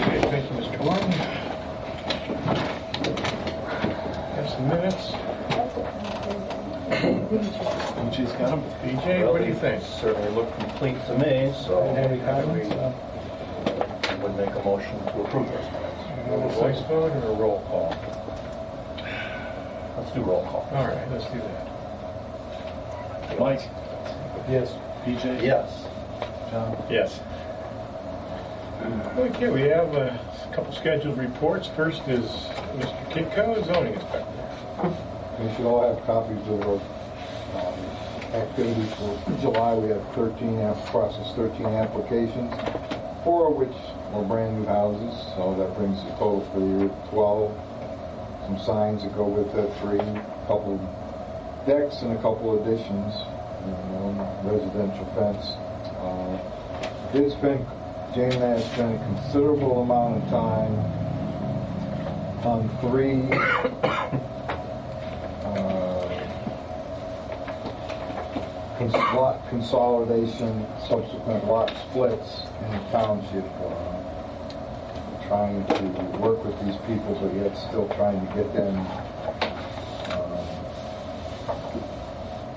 Okay, thank you, Mr. Gordon. Have some minutes. BJ's got them. BJ, what do you think? Certainly look complete to me, so Any we comments? would make a motion to approve those minutes. A voice vote or a roll call? Let's do roll call. All right, let's do that. Mike? Yes. BJ? Yes. John? Yes. Okay, we have a couple scheduled reports. First is Mr. Kitco, zoning inspector. We should all have copies of our activities for July. We have processed 13 applications, 4 of which are brand new houses, so that brings the total for the year to 12. Some signs that go with it, 3, a couple decks and a couple additions, residential fence. Jane and I have spent a considerable amount of time on 3 lot consolidation, subsequent lot splits in the township, trying to work with these people, but yet still trying to get them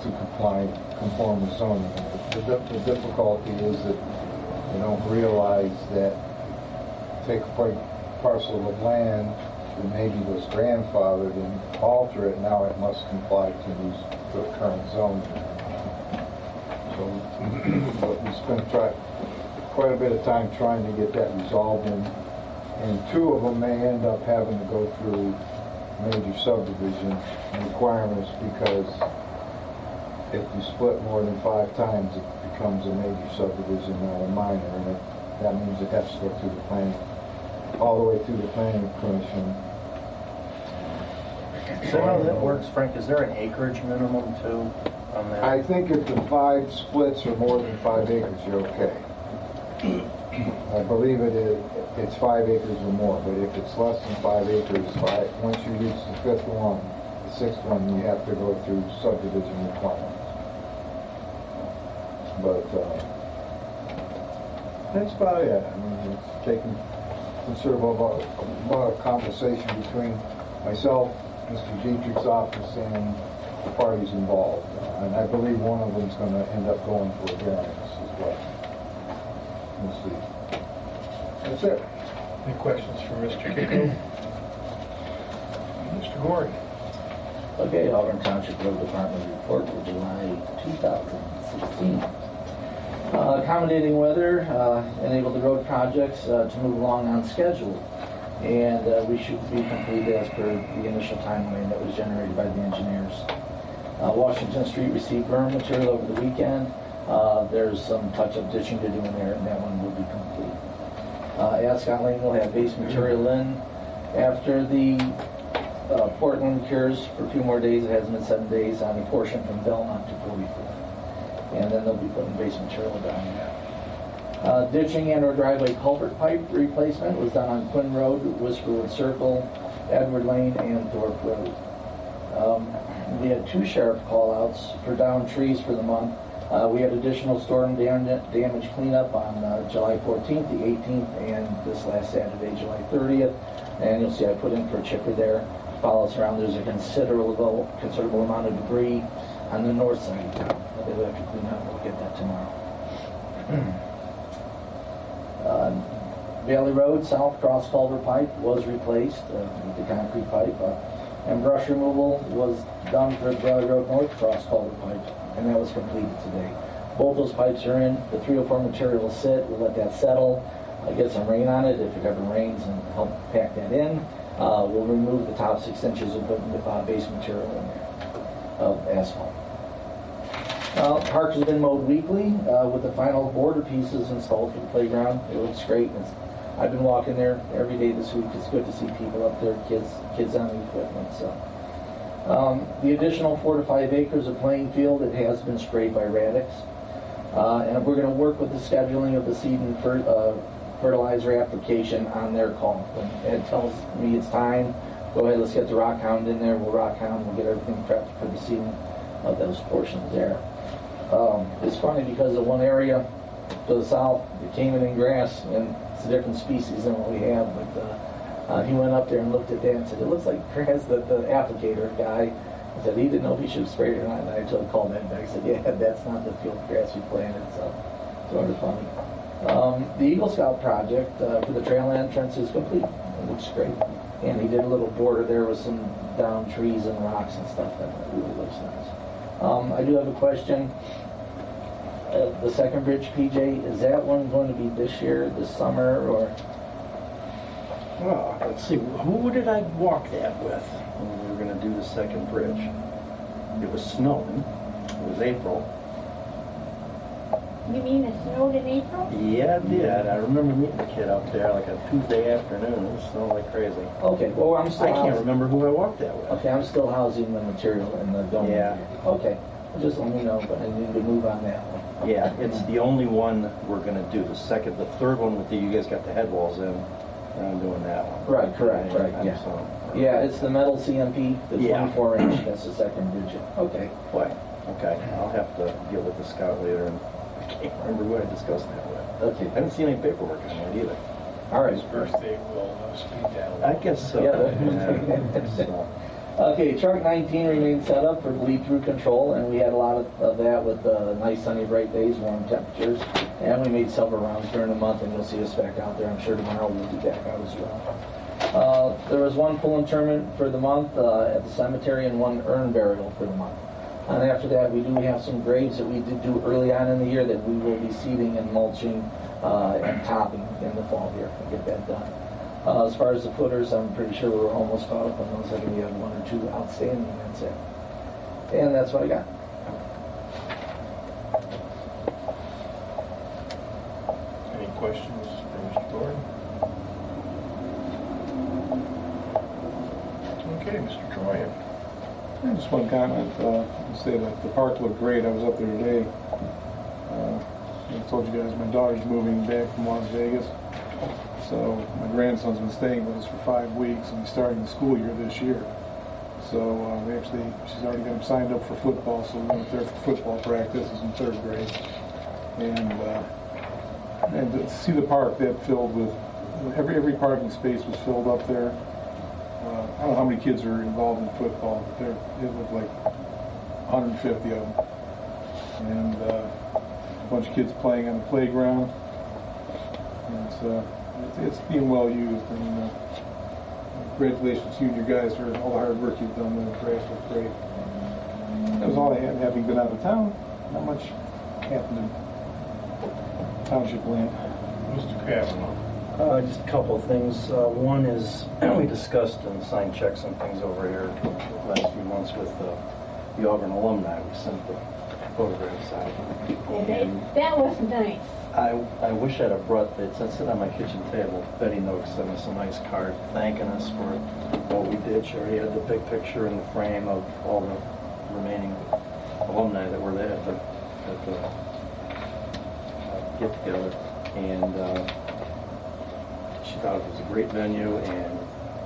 to conform with zoning. The difficulty is that they don't realize that take a parcel of land that maybe was grandfathered and alter it, now it must comply to the current zoning. So but we spent quite a bit of time trying to get that resolved, and 2 of them may end up having to go through major subdivision requirements, because if you split more than 5 times, it becomes a major subdivision, not a minor, and that means it has to go through the planning, all the way through the planning commission. So how that works, Frank, is there an acreage minimum too on that? I think if the 5 splits are more than 5 acres, you're okay. I believe it's 5 acres or more, but if it's less than 5 acres, once you reach the 5th one, the 6th one, you have to go through subdivision requirements. But that's about it. I mean, it's taken considerable amount of conversation between myself, Mr. Dietrich's office, and the parties involved. And I believe one of them is going to end up going for a variance as well. We'll see. That's it. Any questions for Mr. Kitco? Mr. Gordon. Okay, Auburn Township Road Department report for July 2016. Accommodating weather enabled the road projects to move along on schedule, and we should be completed as per the initial timeline that was generated by the engineers. Washington Street received berm material over the weekend. There's some touch-up ditching to do in there, and that one will be complete. Ascot Lane will have base material in. After the Portland cures for 2 more days, it has been 7 days on a portion from Belmont to 44. And then they'll be putting base material down there. Ditching and or driveway culvert pipe replacement was done on Quinn Road, Whisperwood Circle, Edward Lane, and Thorpe Road. We had 2 sheriff call-outs for downed trees for the month. We had additional storm damage cleanup on July 14th, the 18th, and this last Saturday, July 30th. And you'll see I put in for a chipper there. Follow us around. There's a considerable amount of debris on the north side of town that they have to clean up. We'll get that tomorrow. Valley Road South Cross Culvert pipe was replaced with the concrete pipe, and brush removal was done for the Valley Road North Cross Culvert pipe, and that was completed today. Both those pipes are in. The 304 material will sit. We'll let that settle, get some rain on it if it ever rains, and help pack that in. We'll remove the top 6 inches and put base material in there of asphalt. Park has been mowed weekly with the final border pieces installed for the playground. It looks great. I've been walking there every day this week. It's good to see people up there, kids on the equipment. So, the additional 4 to 5 acres of playing field, it has been sprayed by Radix. And we're going to work with the scheduling of the seed and fertilizer application on their call. When Ed tells me it's time, go ahead, let's get the rock hound in there. We'll rock hound, we'll get everything prepped for the seeding of those portions there. It's funny because the one area to the south, the Canaan grass, and it's a different species than what we have. But he went up there and looked at that and said, it looks like grass. The applicator guy said he didn't know if he should have sprayed it or not. And I told called that back. I said, yeah, that's not the field grass we planted. So it's sort of funny. The Eagle Scout project for the trail entrance is complete. It looks great. And he did a little border there with some down trees and rocks and stuff. That really looks nice. I do have a question. The second bridge, PJ, is that one going to be this year, this summer, or? Well, let's see, who did I walk that with when we were going to do the second bridge? It was snowing. It was April. You mean it snowed in April? Yeah, it did. I remember meeting the kid up there like a Tuesday afternoon. It was snowing like crazy. Okay, well, I'm still. I can't remember who I walked that with. Okay, I'm still housing the material in the dome. Yeah. Okay, just let me know, but I need to move on that one. Yeah, it's the only one we're going to do. The third one with you guys got the head walls in, and I'm doing that one. Right, correct, right, yeah. So, Yeah, it's the metal CMP, the Yeah. 24 inch, that's the second bridge. Okay. boy, okay. I'll have to get with the scout later, and I can't remember who I discussed that with. Okay, I haven't seen any paperwork on it either. all right. His birthday will speed down. I guess so. Yeah. So, Okay, chart 19 remains set up for bleed-through control, and we had a lot of that with nice sunny, bright days, warm temperatures, and we made several rounds during the month, and you'll see us back out there. I'm sure tomorrow we'll be back out as well. There was one full interment for the month at the cemetery and one urn burial for the month. And after that, we do have some graves that we did do early on in the year that we will be seeding and mulching and topping in the fall here and get that done. As far as the footers, I'm pretty sure we're almost caught up on those. I think we have one or two outstanding, and that's it. And that's what I got. Any questions for Mr. Gordon? Okay, Mr. Troy. Just one comment. I say that the park looked great. I was up there today. I told you guys my daughter's moving back from Las Vegas. So my grandson's been staying with us for 5 weeks, and he's starting the school year this year. So she's already got him signed up for football, so we went there for football practice. He's in 3rd grade. And to see the park that filled with, every parking space was filled up there. I don't know how many kids are involved in football, but it looked like 150 of them. And a bunch of kids playing on the playground. And it's being well used, and congratulations to you and your guys for all the hard work you've done. The grass was great. That was all I had, having been out of town. Not much happened in township land. Mr. Kavanaugh. just a couple of things. One is we discussed and signed checks and things over here the last few months with the Auburn alumni. We sent the photographs out. And That was nice. I wish I'd have brought it. It's sitting on my kitchen table. Betty Noakes sent us a nice card thanking us for what we did. She already had the big picture in the frame of all the remaining alumni that were there at the get-together. And she thought it was a great venue, and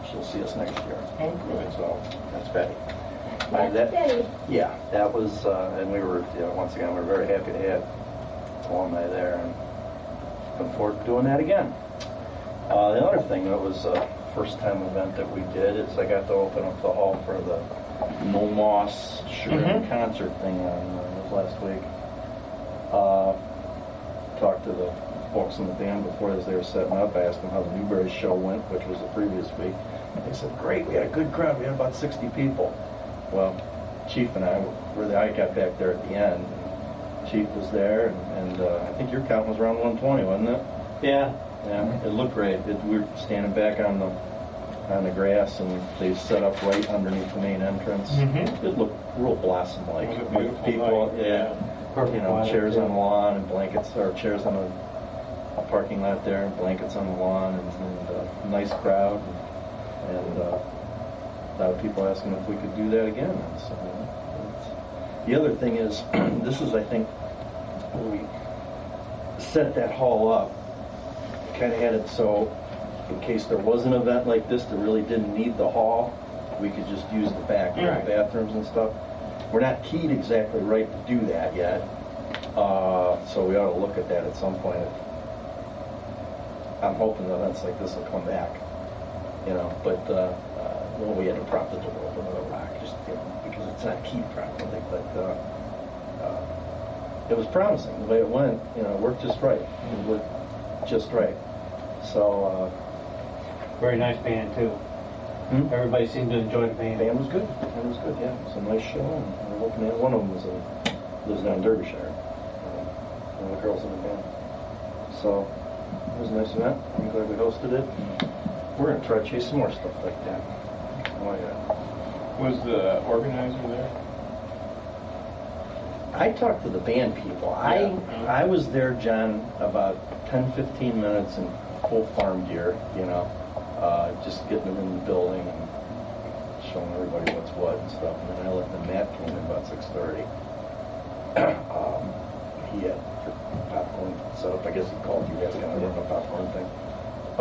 she'll see us next year. Oh, good. So that's Betty. That's Betty. Yeah, that was, and we were, once again, we were very happy to have alumni there, and looking forward to doing that again. The other thing that was a first-time event that we did is I got to open up the hall for the No Moss Sugar concert thing on last week. Talked to the folks in the band before as they were setting up. I asked them how the Newberry show went, which was the previous week. They said, great, we had a good crowd. We had about 60 people. Well, Chief and I got back there at the end. Chief was there, and I think your count was around 120, wasn't it? Yeah. Yeah, it looked great. We were standing back on the grass, and they set up right underneath the main entrance. It looked real blossom-like. It was a With beautiful people, night. yeah. Chairs on the lawn and blankets, or chairs on a parking lot there, and blankets on the lawn, and a nice crowd, and a lot of people asking if we could do that again. And so, the other thing is, this is, I think, when we set that hall up, kind of had it so, in case there was an event like this that really didn't need the hall, we could just use the back, Right. bathrooms and stuff. We're not keyed exactly right to do that yet, So we ought to look at that at some point. I'm hoping that events like this will come back, you know, but well, we had to prop the door open with a rock, just, you know, because it's not keyed properly, but it was promising the way it went. You know, it worked just right. It worked just right. So Very nice band too. Everybody seemed to enjoy the band. band was good. It was good. Yeah, it was a nice show. And we're looking at one of them lives down in Derbyshire. One of the girls in the band. So it was a nice event. I'm glad we hosted it. We're gonna try to chase some more stuff like that. Oh yeah. Was the organizer there? I talked to the band people. I was there, John, about 10-15 minutes in full farm gear, you know, just getting them in the building and showing everybody what's what and stuff. And then I let the Matt came in about 6:30. He had popcorn set up. I guess he called you guys kind of run a popcorn thing. I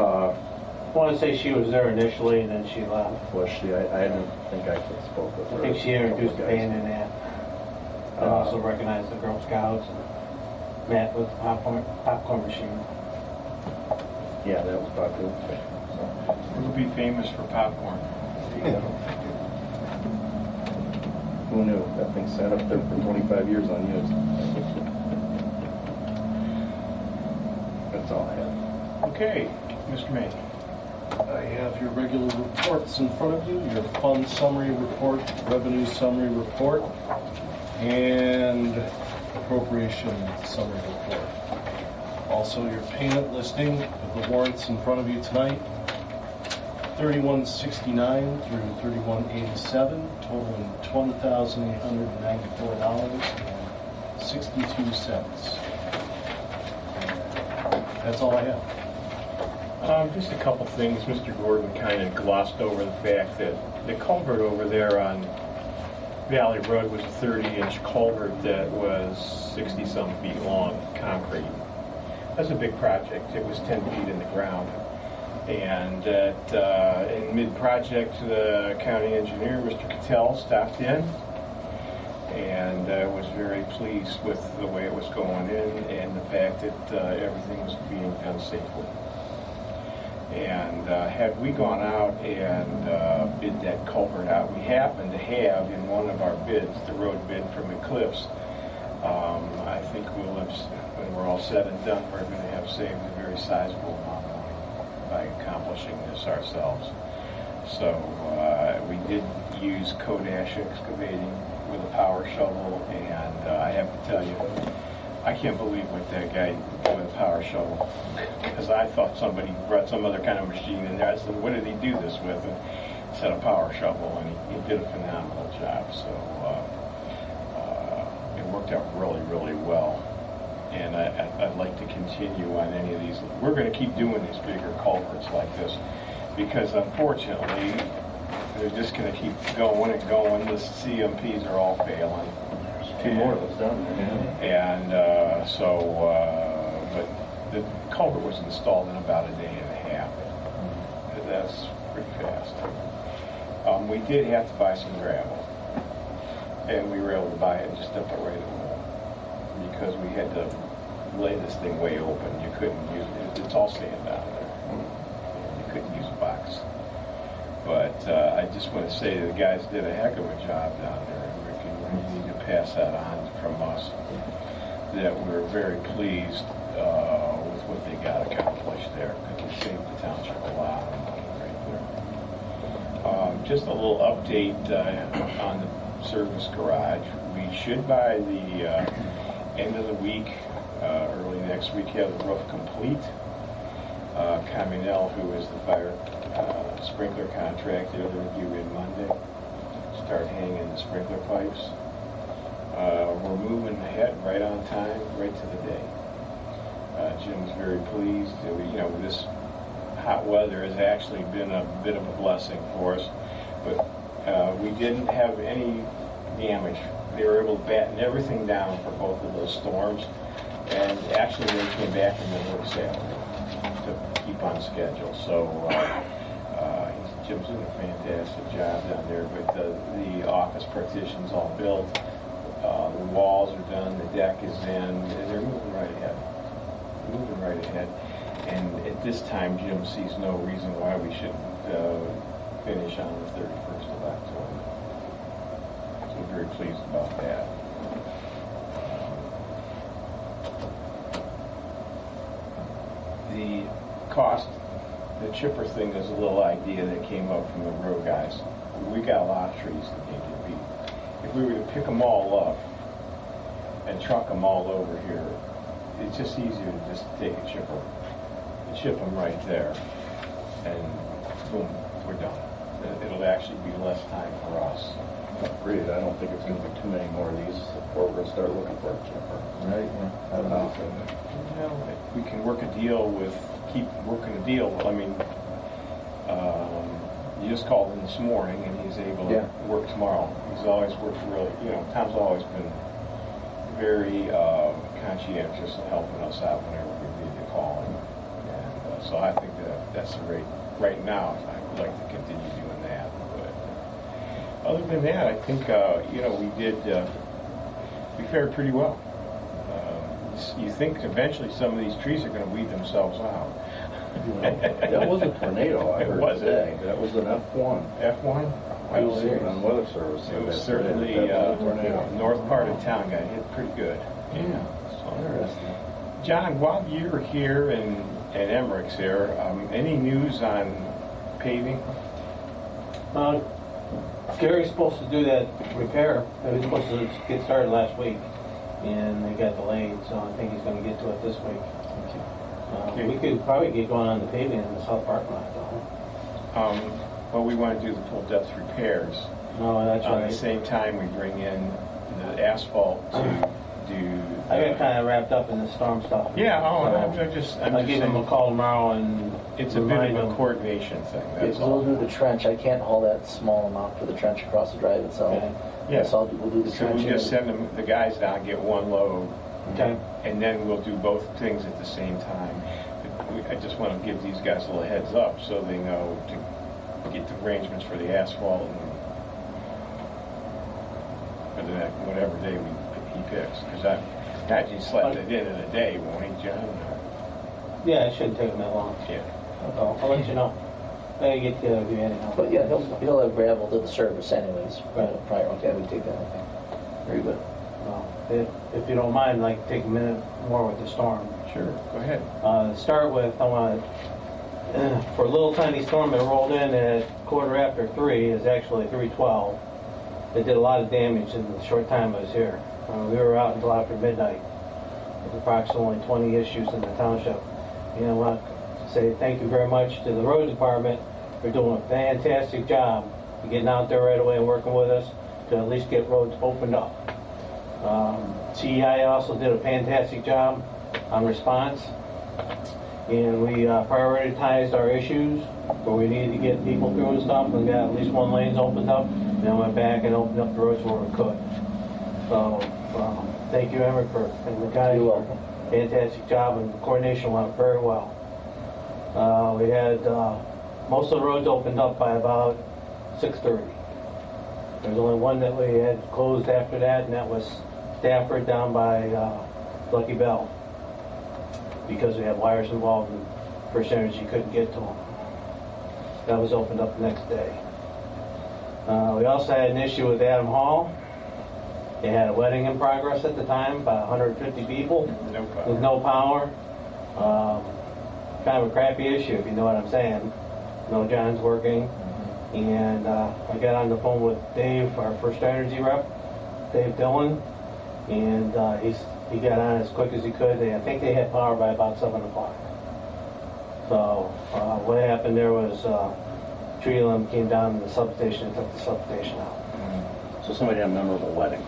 want to say she was there initially and then she left. Was she? I didn't think I spoke with her. I think she introduced the band in that. And also recognized the Girl Scouts and Matt with the popcorn machine. Yeah, that was popular. So, We'll be famous for popcorn. who knew? That thing sat up there for 25 years unused. That's all I have. Okay, Mr. May. I have your regular reports in front of you, your fund summary report, revenue summary report, and appropriation summary report. Also, your payment listing of the warrants in front of you tonight, 3169 through 3187, totaling $20,894.62. That's all I have. Just a couple things. Mr. Gordon kind of glossed over the fact that the culvert over there on Valley Road was a 30-inch culvert that was 60-some feet long, concrete. That's a big project. It was 10 feet in the ground. And in mid-project, the county engineer, Mr. Cattell, stopped in and was very pleased with the way it was going in and the fact that everything was being done safely. And had we gone out and bid that culvert out, we happened to have in one of our bids, the road bid from Eclipse, I think we'll have, when we're all said and done, we're going to have saved a very sizable amount of money by accomplishing this ourselves. So we did use Kodash excavating with a power shovel, and I have to tell you, I can't believe what that guy did with a power shovel, because I thought somebody brought some other kind of machine in there. I said, what did he do this with? And he said a power shovel, and he did a phenomenal job. So it worked out really, really well. And I'd like to continue on any of these. We're going to keep doing these bigger culverts like this, because unfortunately, they're just going to keep going and going. The CMPs are all failing. Two more of us done. And but the culvert was installed in about a day and a half. That's pretty fast. We did have to buy some gravel, and we were able to buy it just up the right of the wall, because we had to lay this thing way open. You couldn't use it. It's all sand down there. You couldn't use a box. But I just want to say the guys did a heck of a job down there. We need to pass that on from us, that we're very pleased with what they got accomplished there, because it saved the township a lot of money right there. Just a little update on the service garage. We should, by the end of the week, early next week, have the roof complete. Caminel, who is the fire sprinkler contractor, they're due in Monday. Start hanging the sprinkler pipes. We're moving ahead right on time, right to the day. Jim's very pleased. This hot weather has actually been a bit of a blessing for us, but we didn't have any damage. They were able to batten everything down for both of those storms, and actually they came back in the middle of Saturday to keep on schedule. So Jim's doing a fantastic job down there, but the office partitions all built. The walls are done, the deck is in, and they're moving right ahead. Moving right ahead. And at this time, Jim sees no reason why we shouldn't finish on the 31st of October. So we're very pleased about that. The cost, the chipper thing is a little idea that came up from the road guys. We got a lot of trees that need to be. If we were to pick them all up and truck them all over here, it's just easier to just take a chipper and ship them right there, and boom, we're done. It'll actually be less time for us. Agreed. I don't think it's going to be too many more of these before we're going to start looking for a chipper. Right, yeah. I don't know. You know, if we can work a deal with, keep working a deal. I mean, you just called him this morning, and he's able to work tomorrow. He's always worked really, Tom's always been very conscientious in helping us out whenever we need to call him. And so I think that's the rate. Right now, I would like to continue doing that. But other than that, I think, we fared pretty well. You think eventually some of these trees are going to weed themselves out. That was a tornado, I heard Was it? today. That was an F1. F1? I was on Weather Service. It was certainly north part of town got hit pretty good. Yeah. So Interesting. John, while you're here and Emmerich's here, any news on paving? Gary's supposed to do that repair. He was supposed to get started last week, and they got delayed, so I think he's going to get to it this week. Okay. We could probably get going on the paving in the south parking lot, though. Well, we want to do the full depth repairs. No, that's At right. the same time, we bring in the asphalt to do. I got kind of wrapped up in the storm stuff. Yeah, So I'm just I'll give him a saying, call tomorrow and it's a bit remind of a him. coordination thing, that's We'll all. do the trench. I can't haul that small amount for the trench across the drive itself. Okay. Yeah. So we'll do the So trench. we just send the guys down, get one load, Okay. and then we'll do both things at the same time. I just want to give these guys a little heads up so they know to get the arrangements for the asphalt and for the whatever day he picks. Because I imagine he slept it in a day, won't he, John? Yeah, it shouldn't take him that long. Yeah. I'll let you know. I get to give you anyhow. But yeah, he'll have gravel to the surface anyways. Right. Prior, okay, we take that. Okay. Very good. If you don't mind, I'd like to take a minute more with the storm. Sure, go ahead. To start with, I want for a little tiny storm that rolled in at 3:15, is actually 3:12. It did a lot of damage in the short time I was here. We were out until after midnight with approximately 20 issues in the township. I want to say thank you very much to the road department for doing a fantastic job of getting out there right away and working with us to at least get roads opened up. CEI also did a fantastic job on response, and we prioritized our issues where we needed to get people through and stuff, and got at least one lanes opened up, and then went back and opened up the roads where we could. So thank you, Emmett, and the guys. You're welcome. Fantastic job, and the coordination went very well. We had most of the roads opened up by about 6:30. There's only one that we had closed after that, and that was Stafford down by Lucky Bell, because we had wires involved and First Energy couldn't get to them. That was opened up the next day. We also had an issue with Adam Hall. They had a wedding in progress at the time, about 150 people No with problem. no power. Kind of a crappy issue, if you know what I'm saying. No John's working. And I got on the phone with Dave, our First Energy rep, Dave Dillon, and he got on as quick as he could. I think they had power by about 7 o'clock. So what happened there was a tree limb came down in the substation and took the substation out. So somebody had a memorable wedding.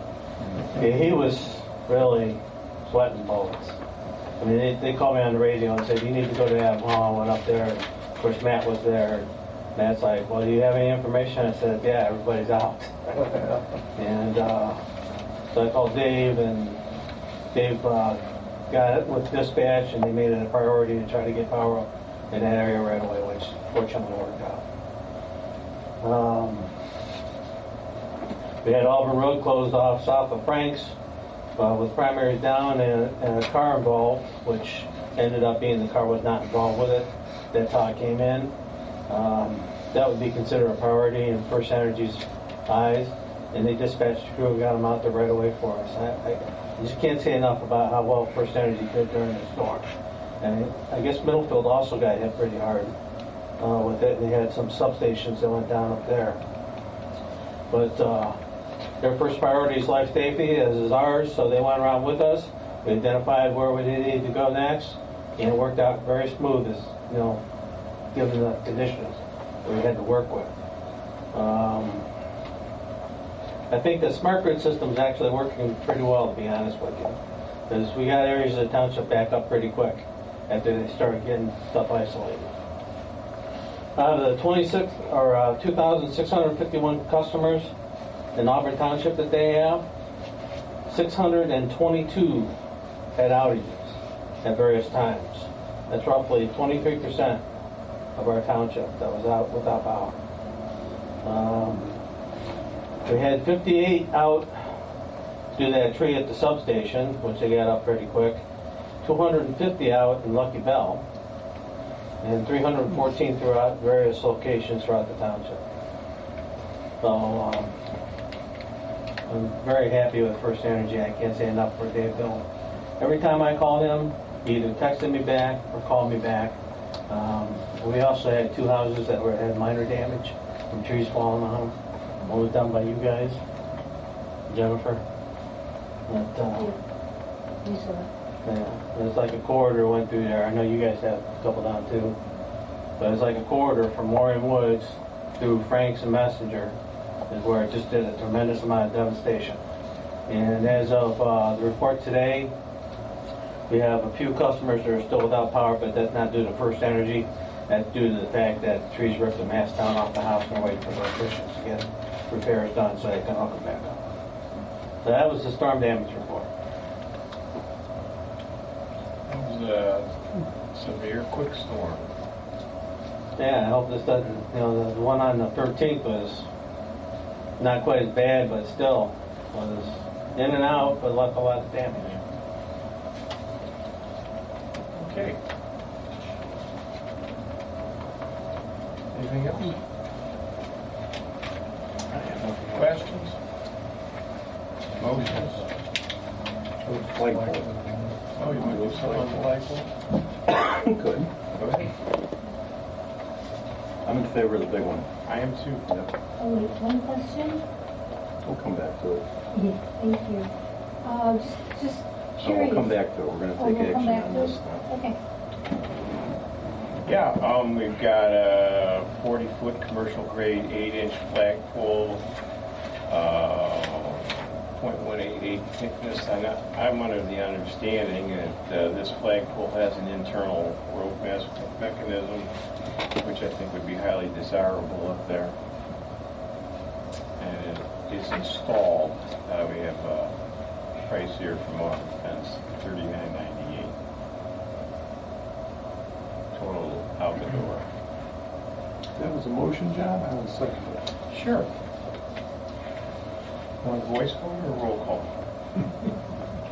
Yeah, he was really sweating bullets. I mean, they called me on the radio and said, you need to go to Adam Hall. I went up there, and of course Matt was there. Matt's like, well, do you have any information? I said, yeah, everybody's out. And so I called Dave, and Dave got it with dispatch, and they made it a priority to try to get power up in that area right away, which fortunately worked out. We had Auburn Road closed off south of Frank's with primaries down and a car involved, which ended up being the car was not involved with it. That's how it came in. That would be considered a priority in First Energy's eyes, and they dispatched a crew and got them out there right away for us. I just can't say enough about how well First Energy did during the storm. And I guess Middlefield also got hit pretty hard with it. They had some substations that went down up there. But their first priority is life safety, as is ours, so they went around with us. We identified where we needed to go next, and it worked out very smooth, as you know, given the conditions that we had to work with. I think the smart grid system is actually working pretty well, to be honest with you, because we got areas of the township back up pretty quick after they started getting stuff isolated. Out of the 2,651 customers in Auburn Township that they have, 622 had outages at various times. That's roughly 23% of our township that was out without power. We had 58 out to do that tree at the substation, which they got up pretty quick, 250 out in Lucky Bell, and 314 throughout various locations throughout the township. So I'm very happy with First Energy. I can't say enough for Dave Bill. Every time I called him, he either texted me back or called me back. We also had 2 houses that had minor damage from trees falling on them. One was done by you guys, Jennifer. But, yeah, it's like a corridor went through there. I know you guys have a couple down too. But it's like a corridor from Warren Woods through Franks and Messenger is where it just did a tremendous amount of devastation. And as of the report today, we have a few customers that are still without power, but that's not due to First Energy. That's due to the fact that trees ripped the mast down off the house and they're waiting for the electricians to get repairs done so they can hook them back up. So that was the storm damage report. It was a severe, quick storm. Yeah, I hope this doesn't, you know, the one on the 13th was not quite as bad, but still was in and out, but left a lot of damage. Okay. Anything else? Questions? Motions? Flagpole. Oh, you want to do something on the flagpole? Good. Go ahead. I'm in favor of the big one. I am too. Yep. Oh, wait, one question? We'll come back to it. Yeah, thank you. Just So curious. we'll come back to it. We're going to Oh, take we'll come action back on to this it? now. Okay. Yeah, we've got a 40-foot commercial grade 8-inch flagpole, 0.188 thickness. I'm under the understanding that this flagpole has an internal rope mechanism, which I think would be highly desirable up there. And it is installed. We have a price here from Auburn Fence, $39.98. Total out the door. That was a motion, John? I will second it. Sure. Want a voice vote or roll call?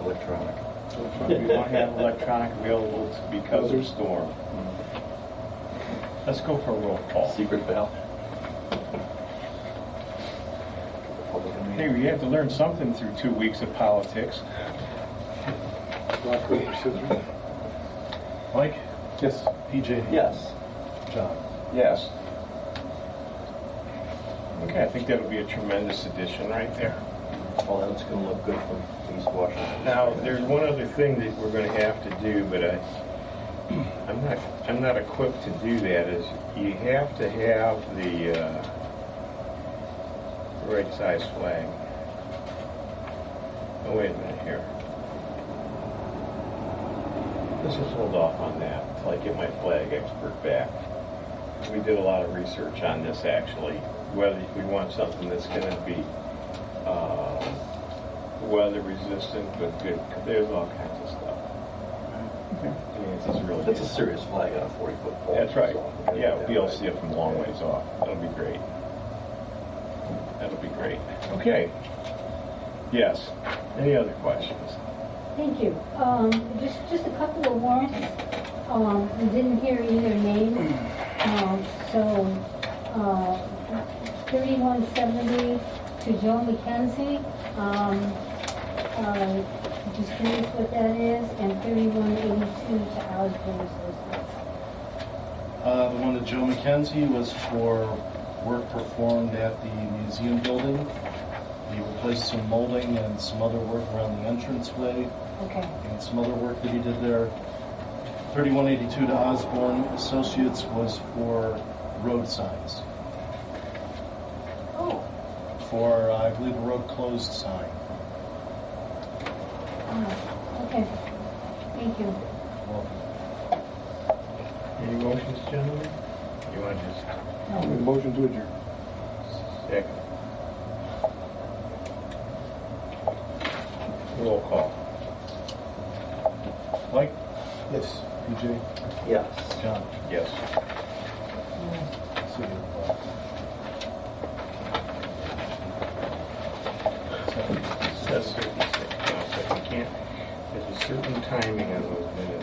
Electronic. We don't have electronic available because of storm. Let's go for a roll call. Secret ballot. Hey, we have to learn something through 2 weeks of politics. Rock, paper, scissors. Mike? Yes. PJ? Yes. John? Yes. Okay, I think that'll be a tremendous addition right there. Well, that's going to look good from East Washington. Now, there's one other thing that we're going to have to do, but I'm not equipped to do that. Is you have to have the right size flag. Oh, wait a minute here. Let's just hold off on that until I get my flag expert back. We did a lot of research on this actually, whether we want something that's going to be weather resistant, but good. There's all kinds of stuff. Okay. I mean, it's just really That's a good. serious flag on a 40-foot pole. That's right. So, Yeah, we'll be able to see it from a long ways off. That'll be great. That'll be great. Okay. Yes. Any other questions? Thank you. Just a couple of warrants. We didn't hear either name. So, 3170 to Joe McKenzie. Just curious what that is, and 3182 to Osborne Associates. The one to Joe McKenzie was for work performed at the museum building. He replaced some molding and some other work around the entranceway Okay. and some other work that he did there. 3182 to Osborne Associates was for road signs. Oh, For, I believe, a road closed sign. okay. Thank you. Any motions, gentlemen? You want to just Make a motion to adjourn. second? Roll call. Mike? Yes. BJ? Yes. John? Yes. See you. That's 56. No, so you can't, there's a certain timing on those minutes.